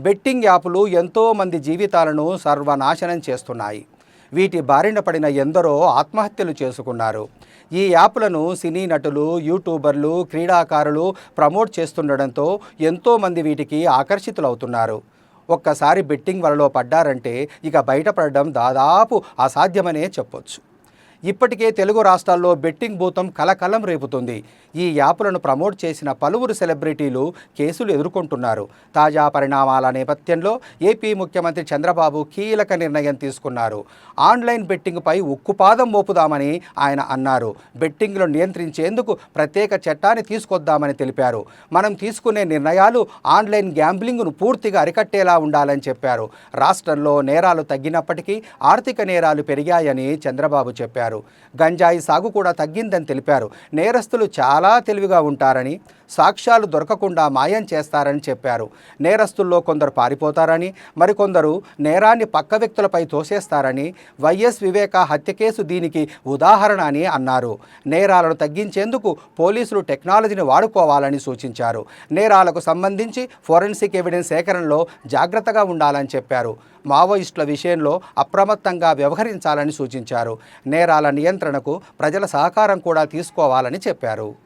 Betting యాపులు ఎంతోమంది జీవితాలను సర్వనాశనం చేస్తున్నాయి. వీటి బారిన పడిన ఎందరో ఆత్మహత్యలు చేసుకున్నారు. ఈ యాప్లను సినీ నటులు, యూట్యూబర్లు, క్రీడాకారులు ప్రమోట్ చేస్తుండడంతో ఎంతోమంది వీటికి ఆకర్షితులవుతున్నారు. ఒక్కసారి బెట్టింగ్ వలలో పడ్డారంటే ఇక బయటపడడం దాదాపు అసాధ్యమనే చెప్పొచ్చు. ఇప్పటికే తెలుగు రాష్ట్రాల్లో బెట్టింగ్ భూతం కలకలం రేపుతుంది. ఈ యాప్లను ప్రమోట్ చేసిన పలువురు సెలబ్రిటీలు కేసులు ఎదుర్కొంటున్నారు. తాజా పరిణామాల నేపథ్యంలో ఏపీ ముఖ్యమంత్రి చంద్రబాబు కీలక నిర్ణయం తీసుకున్నారు. ఆన్లైన్ బెట్టింగ్పై ఉక్కుపాదం మోపుదామని ఆయన అన్నారు. బెట్టింగ్ను నియంత్రించేందుకు ప్రత్యేక చట్టాన్ని తీసుకొద్దామని తెలిపారు. మనం తీసుకునే నిర్ణయాలు ఆన్లైన్ గ్యాంబ్లింగ్ను పూర్తిగా అరికట్టేలా ఉండాలని చెప్పారు. రాష్ట్రంలో నేరాలు తగ్గినప్పటికీ ఆర్థిక నేరాలు పెరిగాయని చంద్రబాబు చెప్పారు. గంజాయి సాగు కూడా తగ్గిందని తెలిపారు. నేరస్తులు చాలా తెలివిగా ఉంటారని, సాక్ష్యాలు దొరకకుండా మాయం చేస్తారని చెప్పారు. నేరస్తుల్లో కొందరు పారిపోతారని, మరికొందరు నేరాన్ని పక్క వ్యక్తులపై తోసేస్తారని, వైఎస్ వివేక హత్య కేసు దీనికి ఉదాహరణ అని అన్నారు. నేరాలను తగ్గించేందుకు పోలీసులు టెక్నాలజీని వాడుకోవాలని సూచించారు. నేరాలకు సంబంధించి ఫోరెన్సిక్ ఎవిడెన్స్ సేకరణలో జాగ్రత్తగా ఉండాలని చెప్పారు. మావోయిస్టుల విషయంలో అప్రమత్తంగా వ్యవహరించాలని సూచించారు. నేరాల నియంత్రణకు ప్రజల సహకారం కూడా తీసుకోవాలని చెప్పారు.